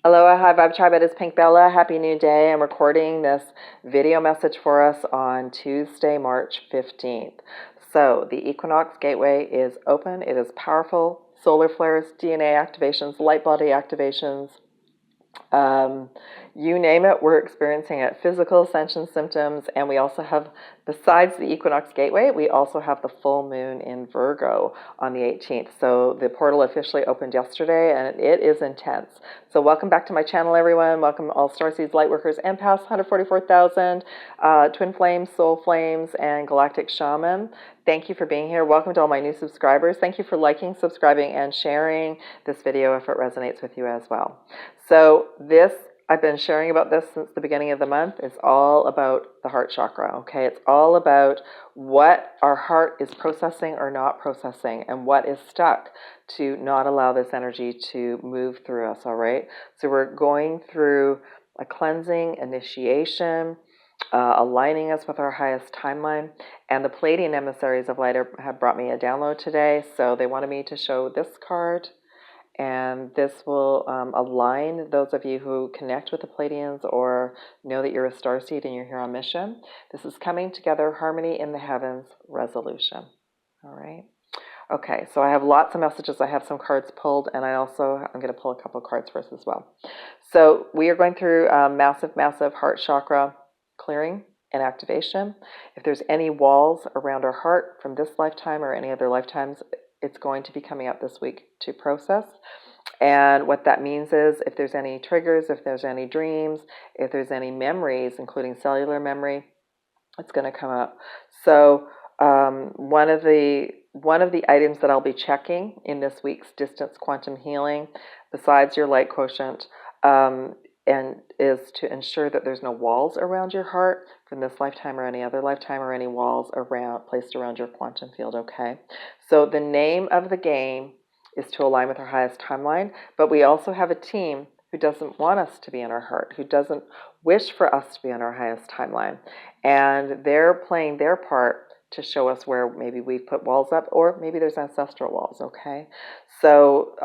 Aloha, hi Vibe Tribe, it is PinkBella. Happy New Day. I'm recording this video message for us on Tuesday, March 15th. So the Equinox Gateway is open. It is powerful. Solar flares, DNA activations, light body activations, you name it, we're experiencing it. Physical ascension symptoms, and we also have, besides the Equinox Gateway, we also have the full moon in Virgo on the 18th. So the portal officially opened yesterday, and it is intense. So welcome back to my channel, everyone. Welcome all Starseeds, Lightworkers, Empaths, 144,000, Twin Flames, Soul Flames, and Galactic Shaman. Thank you for being here. Welcome to all my new subscribers. Thank you for liking, subscribing, and sharing this video if it resonates with you as well. So I've been sharing about this since the beginning of the month. It's all about the heart chakra, okay? It's all about what our heart is processing or not processing and what is stuck to not allow this energy to move through us, all right? So we're going through a cleansing, initiation, aligning us with our highest timeline. And the Pleiadian emissaries of light have brought me a download today. So they wanted me to show this card. And this will align those of you who connect with the Pleiadians or know that you're a starseed and you're here on mission. This is Coming Together, Harmony in the Heavens, Resolution. All right. Okay, so I have lots of messages. I have some cards pulled, and I'm going to pull a couple of cards for us as well. So we are going through massive heart chakra clearing and activation. If there's any walls around our heart from this lifetime or any other lifetimes, it's going to be coming up this week to process. And what that means is if there's any triggers, if there's any dreams, if there's any memories, including cellular memory, it's going to come up. So one of the items that I'll be checking in this week's distance quantum healing, besides your light quotient, and is to ensure that there's no walls around your heart from this lifetime or any other lifetime, or any walls placed around your quantum field, okay? So the name of the game is to align with our highest timeline, but we also have a team who doesn't want us to be in our heart, who doesn't wish for us to be on our highest timeline. And they're playing their part to show us where maybe we've put walls up, or maybe there's ancestral walls, okay? So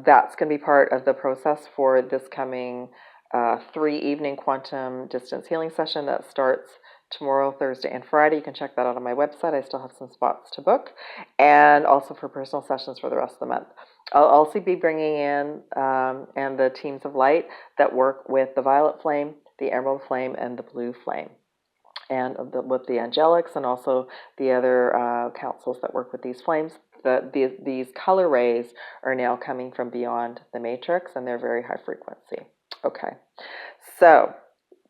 that's going to be part of the process for this coming 3-evening quantum distance healing session that starts tomorrow, Thursday, and Friday. You can check that out on my website. I still have some spots to book, and also for personal sessions for the rest of the month. I'll also be bringing in and the teams of light that work with the violet flame, the emerald flame, and the blue flame, and with the angelics, and also the other councils that work with these flames. These color rays are now coming from beyond the matrix, and they're very high frequency. Okay, so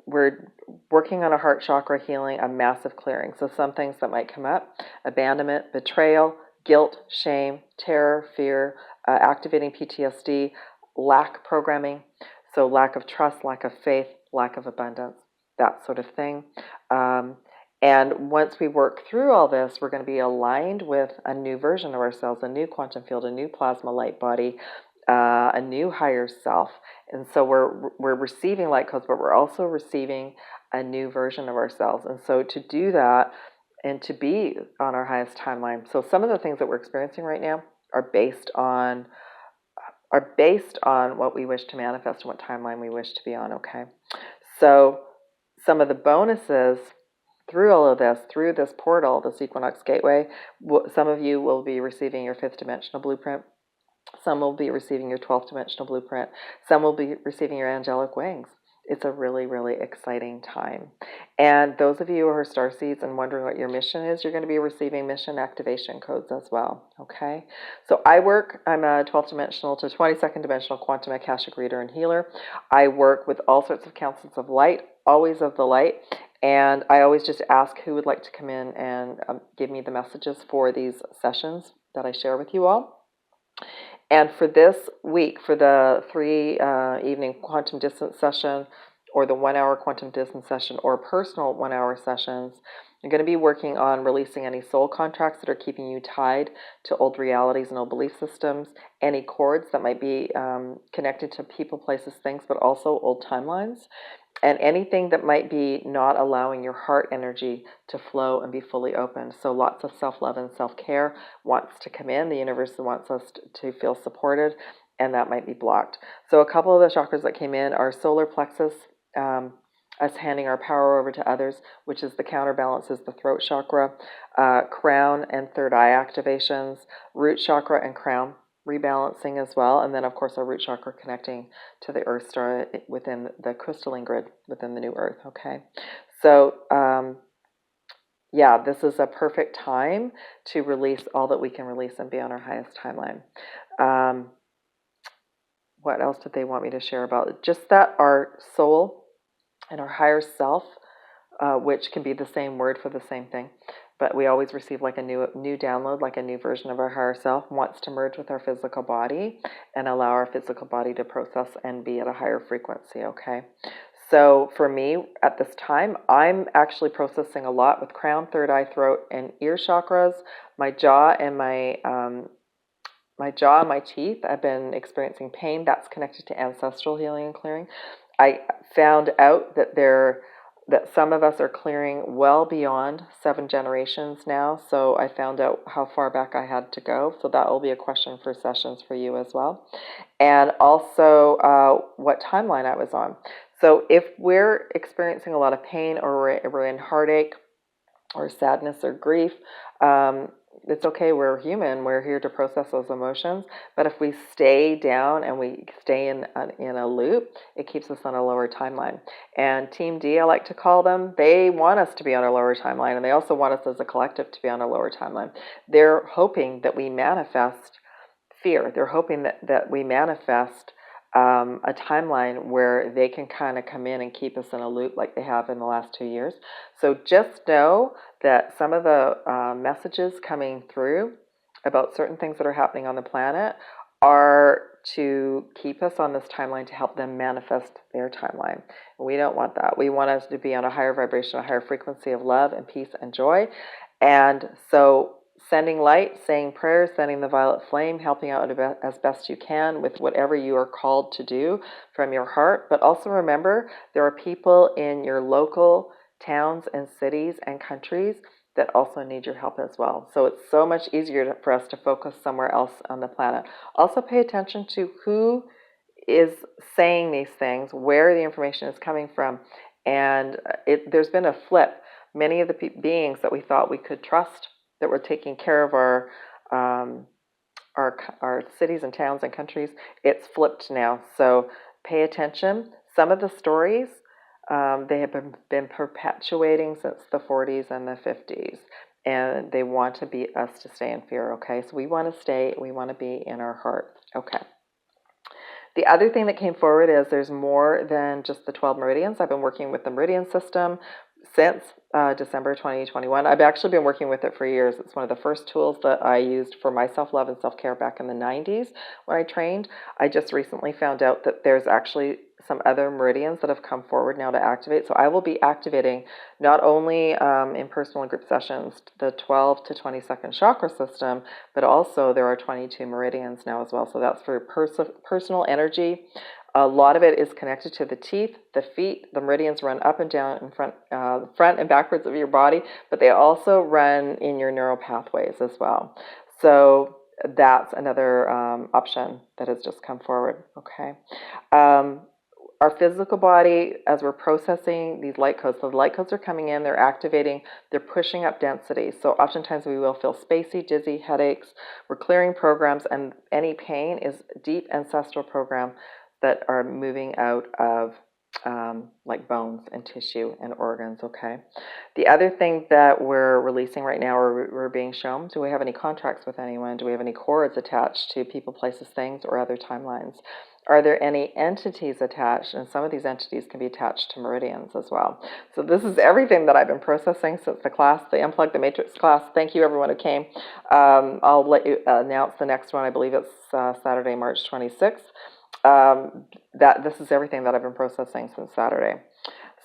we're working on a heart chakra healing, a massive clearing. So some things that might come up: abandonment, betrayal, guilt, shame, terror, fear, activating PTSD, lack programming, so lack of trust, lack of faith, lack of abundance, that sort of thing. And once we work through all this, we're going to be aligned with a new version of ourselves, a new quantum field, a new plasma light body, a new higher self. And so we're receiving light codes, but we're also receiving a new version of ourselves. And so to do that and to be on our highest timeline, so some of the things that we're experiencing right now are based on what we wish to manifest and what timeline we wish to be on, okay? So some of the bonuses through all of this, through this portal, this Equinox Gateway, some of you will be receiving your 5th dimensional blueprint. Some will be receiving your 12th dimensional blueprint. Some will be receiving your angelic wings. It's a really, really exciting time. And those of you who are starseeds and wondering what your mission is, you're going to be receiving mission activation codes as well, okay? So I'm a 12th dimensional to 22nd dimensional quantum akashic reader and healer. I work with all sorts of councils of light, always of the light. And I always just ask who would like to come in and give me the messages for these sessions that I share with you all. And for this week, for the 3-evening quantum distance session, or the 1-hour quantum distance session, or personal 1-hour sessions, I'm going to be working on releasing any soul contracts that are keeping you tied to old realities and old belief systems, any cords that might be connected to people, places, things, but also old timelines, and anything that might be not allowing your heart energy to flow and be fully open. So lots of self-love and self-care wants to come in. The universe wants us to feel supported. and that might be blocked. So a couple of the chakras that came in are solar plexus, us handing our power over to others, which is the counterbalance is the throat chakra, crown and third eye activations, root chakra and crown rebalancing as well, and then of course our root chakra connecting to the earth star within the crystalline grid within the new earth. Okay, so yeah, this is a perfect time to release all that we can release and be on our highest timeline. What else did they want me to share about it? Just that our soul and our higher self, which can be the same word for the same thing, but we always receive like a new download, like a new version of our higher self, wants to merge with our physical body and allow our physical body to process and be at a higher frequency. Okay, so for me at this time, I'm actually processing a lot with crown, third eye, throat, and ear chakras. My jaw and my teeth, I've been experiencing pain. That's connected to ancestral healing and clearing. I found out that some of us are clearing well beyond 7 generations now. So I found out how far back I had to go. So that will be a question for sessions for you as well. And also what timeline I was on. So if we're experiencing a lot of pain, or we're in heartache or sadness or grief, it's okay. We're human. We're here to process those emotions. But if we stay down and we stay in a loop, it keeps us on a lower timeline. And Team D, I like to call them, they want us to be on a lower timeline, and they also want us as a collective to be on a lower timeline. They're hoping that we manifest fear. They're hoping that we manifest a timeline where they can kind of come in and keep us in a loop like they have in the last 2 years. So just know that some of the messages coming through about certain things that are happening on the planet are to keep us on this timeline to help them manifest their timeline. We don't want that. We want us to be on a higher vibration, a higher frequency of love and peace and joy. And so sending light, saying prayers, sending the violet flame, helping out as best you can with whatever you are called to do from your heart. But also remember, there are people in your local towns and cities and countries that also need your help as well. So it's so much easier for us to focus somewhere else on the planet. Also pay attention to who is saying these things, where the information is coming from. And there's been a flip. Many of the beings that we thought we could trust, that were taking care of our cities and towns and countries, it's flipped now. So pay attention. Some of the stories they have been perpetuating since the 40s and the 50s, and they want to be us to stay in fear. Okay, so we want to be in our heart. Okay. The other thing that came forward is there's more than just the 12 meridians. I've been working with the meridian system since December 2021. I've actually been working with it for years. It's one of the first tools that I used for my self-love and self-care back in the 90s when I trained. I just recently found out that there's actually some other meridians that have come forward now to activate. So I will be activating not only in personal and group sessions the 12 to 22nd chakra system, but also there are 22 meridians now as well. So that's for personal energy. A lot of it is connected to the teeth, the feet. The meridians run up and down in front and backwards of your body, but they also run in your neural pathways as well. So that's another option that has just come forward. Okay. Our physical body, as we're processing these light codes, so the light codes are coming in, they're activating, they're pushing up density. So oftentimes we will feel spacey, dizzy, headaches. We're clearing programs, and any pain is deep ancestral program that are moving out of like bones and tissue and organs. Okay. The other thing that we're releasing right now, or we're being shown, do we have any contracts with anyone? Do we have any cords attached to people, places, things, or other timelines? Are there any entities attached? And some of these entities can be attached to meridians as well. So this is everything that I've been processing since the class, the Unplug the Matrix class. Thank you, everyone who came. I'll let you announce the next one. I believe it's Saturday, March 26th. This is everything that I've been processing since Saturday.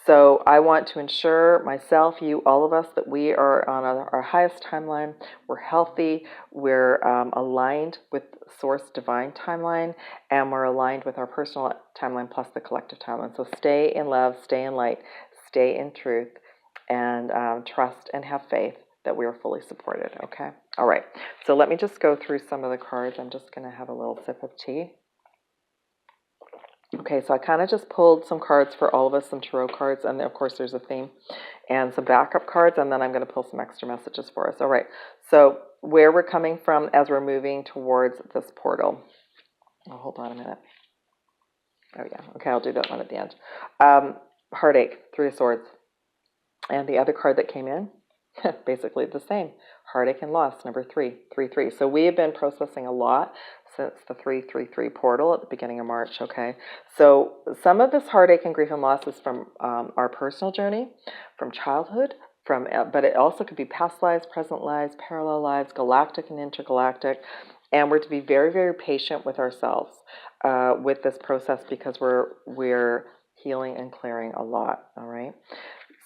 So I want to ensure myself, you, all of us, that we are on our highest timeline. We're healthy. We're aligned with Source Divine timeline, and we're aligned with our personal timeline plus the collective timeline. So stay in love, stay in light, stay in truth, and trust and have faith that we are fully supported. Okay. All right. So let me just go through some of the cards. I'm just going to have a little sip of tea. Okay, so I kind of just pulled some cards for all of us, some tarot cards, and of course there's a theme, and some backup cards, and then I'm going to pull some extra messages for us. All right, so where we're coming from as we're moving towards this portal. Oh, hold on a minute. Oh yeah, okay, I'll do that one at the end. Heartache, Three of Swords. And the other card that came in, basically the same. Heartache and loss, number 3, 3, 3. So we have been processing a lot since the 333 portal at the beginning of March, okay? So some of this heartache and grief and loss is from our personal journey, from childhood, but it also could be past lives, present lives, parallel lives, galactic and intergalactic. And we're to be very, very patient with ourselves with this process because we're healing and clearing a lot, all right?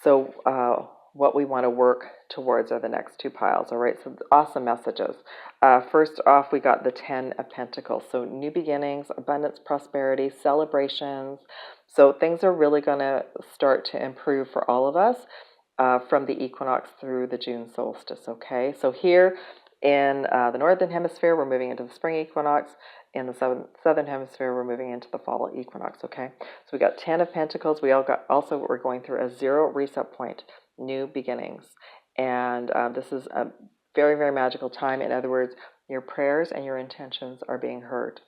So what we want to work towards are the next 2 piles, all right? So awesome messages. First off, we got the 10 of Pentacles. So new beginnings, abundance, prosperity, celebrations. So things are really going to start to improve for all of us from the equinox through the June solstice, okay? So here in the northern hemisphere, we're moving into the spring equinox. In the southern hemisphere, we're moving into the fall equinox, okay? So we got 10 of Pentacles. We're going through a 0 reset point, new beginnings. And this is a very, very magical time. In other words, your prayers and your intentions are being heard.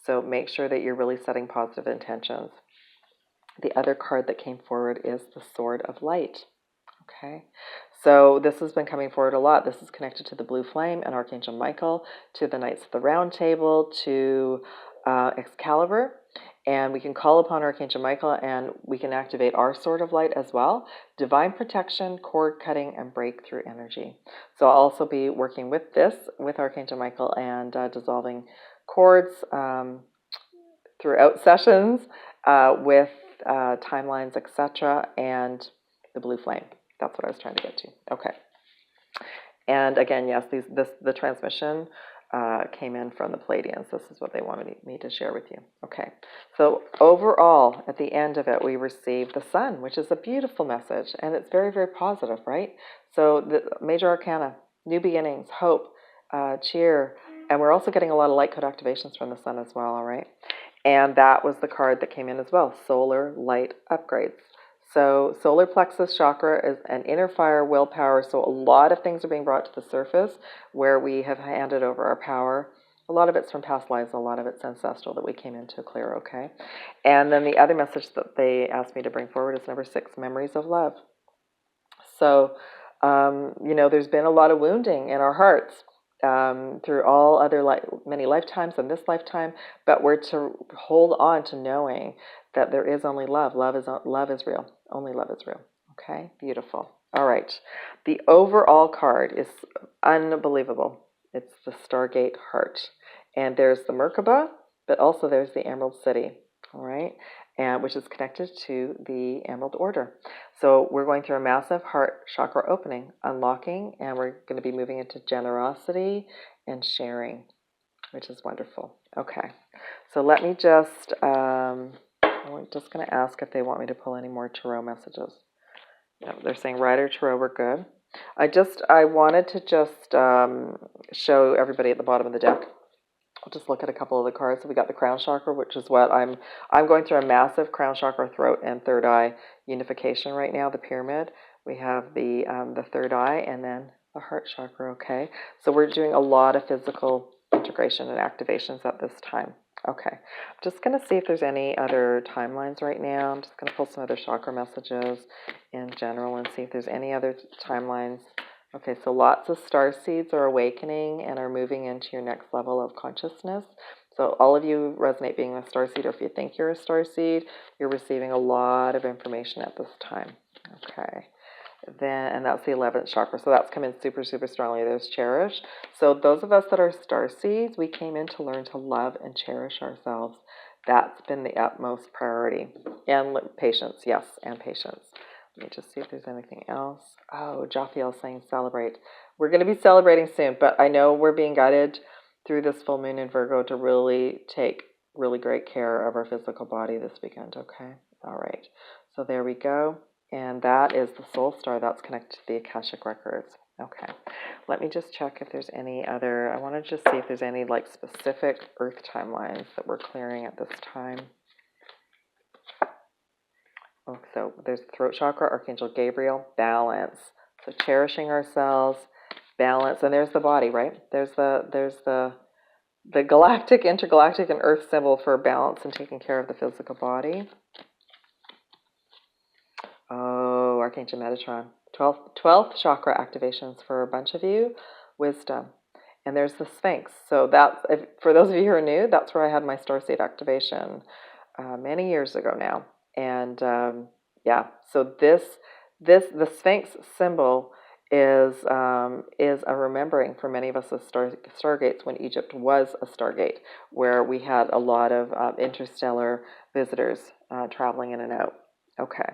So make sure that you're really setting positive intentions. The other card that came forward is the Sword of Light. Okay, so this has been coming forward a lot. This is connected to the blue flame and Archangel Michael, to the Knights of the Round Table, to Excalibur, and we can call upon Archangel Michael and we can activate our Sword of Light as well. Divine protection, cord cutting, and breakthrough energy. So I'll also be working with Archangel Michael and dissolving cords throughout sessions with timelines, etc., and the blue flame. That's what I was trying to get to. Okay. And again, yes, the transmission came in from the Pleiadians. This is what they wanted me to share with you. Okay. So overall, at the end of it, we received the Sun, which is a beautiful message. And it's very, very positive, right? So the major arcana, new beginnings, hope, cheer. And we're also getting a lot of light code activations from the Sun as well, all right? And that was the card that came in as well, solar light upgrades. So solar plexus chakra is an inner fire, willpower. So a lot of things are being brought to the surface where we have handed over our power. A lot of it's from past lives, a lot of it's ancestral that we came in to clear, okay? And then the other message that they asked me to bring forward is number 6, memories of love. So, there's been a lot of wounding in our hearts through all other many lifetimes and this lifetime, but we're to hold on to knowing that there is only love. Love is real. Only love is real. Okay, beautiful. All right. The overall card is unbelievable. It's the Stargate Heart. And there's the Merkaba, but also there's the Emerald City. All right, and which is connected to the Emerald Order. So we're going through a massive heart chakra opening, unlocking, and we're going to be moving into generosity and sharing, which is wonderful. Okay, so let me just, I'm just going to ask if they want me to pull any more tarot messages. No, they're saying Rider Tarot, we're good. I wanted to just show everybody at the bottom of the deck. I'll just look at a couple of the cards. So we got the crown chakra, which is what I'm going through a massive crown chakra, throat, and third eye unification right now, the pyramid. We have the third eye and then the heart chakra, okay? So we're doing a lot of physical integration and activations at this time. Okay, I'm just going to see if there's any other timelines right now. I'm just going to pull some other chakra messages in general and see if there's any other timelines. Okay, so lots of starseeds are awakening and are moving into your next level of consciousness. So all of you resonate being a starseed, or if you think you're a starseed, you're receiving a lot of information at this time. Okay, and that's the 11th chakra. So that's come in super, super strongly. There's cherish. So those of us that are starseeds, we came in to learn to love and cherish ourselves. That's been the utmost priority. And patience, yes, and patience. Let me just see if there's anything else. Oh, Jophiel saying celebrate. We're going to be celebrating soon, but I know we're being guided through this full moon in Virgo to really take really great care of our physical body this weekend, okay? All right. So there we go. And that is the soul star that's connected to the Akashic Records. Okay. Let me just check if there's any other, I want to just see if there's any specific earth timelines that we're clearing at this time. Oh, so there's throat chakra, Archangel Gabriel, balance. So cherishing ourselves, balance, and there's the body, right? There's the galactic, intergalactic, and earth symbol for balance and taking care of the physical body. Oh, Archangel Metatron. 12th chakra activations for a bunch of you. Wisdom. And there's the Sphinx. So for those of you who are new, that's where I had my starseed activation many years ago now. And yeah, so the Sphinx symbol is a remembering for many of us as stargates when Egypt was a stargate, where we had a lot of interstellar visitors traveling in and out. Okay.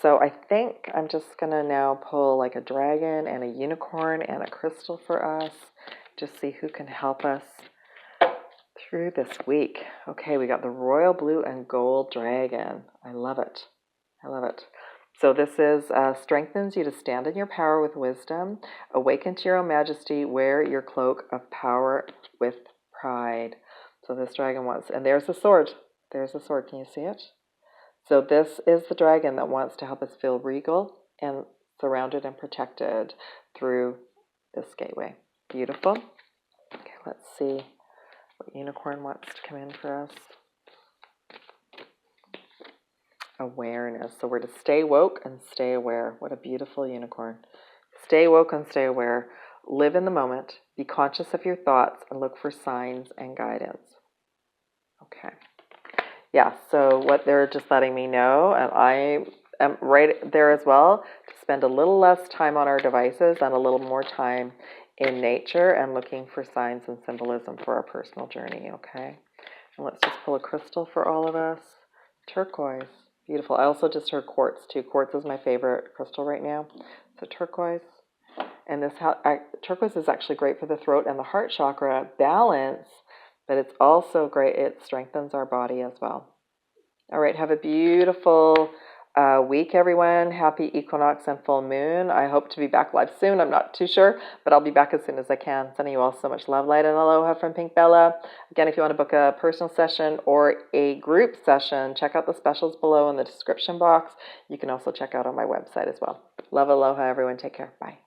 So I think I'm just going to now pull like a dragon and a unicorn and a crystal for us. Just see who can help us through this week. Okay, we got the royal blue and gold dragon. I love it. I love it. So this is strengthens you to stand in your power with wisdom. Awaken to your own majesty. Wear your cloak of power with pride. So this dragon wants, and there's the sword. There's the sword. Can you see it? So this is the dragon that wants to help us feel regal and surrounded and protected through this gateway. Beautiful. Okay, let's see what unicorn wants to come in for us. Awareness. So we're to stay woke and stay aware. What a beautiful unicorn. Stay woke and stay aware. Live in the moment. Be conscious of your thoughts and look for signs and guidance. Okay. Yeah, so what they're just letting me know, and I am right there as well, to spend a little less time on our devices and a little more time in nature and looking for signs and symbolism for our personal journey, okay? And let's just pull a crystal for all of us. Turquoise, beautiful. I also just heard quartz too. Quartz is my favorite crystal right now. So turquoise. And turquoise is actually great for the throat and the heart chakra, balance, but it's also great. It strengthens our body as well. All right, have a beautiful week, everyone. Happy equinox and full moon. I hope to be back live soon. I'm not too sure, but I'll be back as soon as I can. Sending you all so much love, light, and aloha from PinkBella. Again, if you want to book a personal session or a group session, check out the specials below in the description box. You can also check out on my website as well. Love, aloha, everyone. Take care. Bye.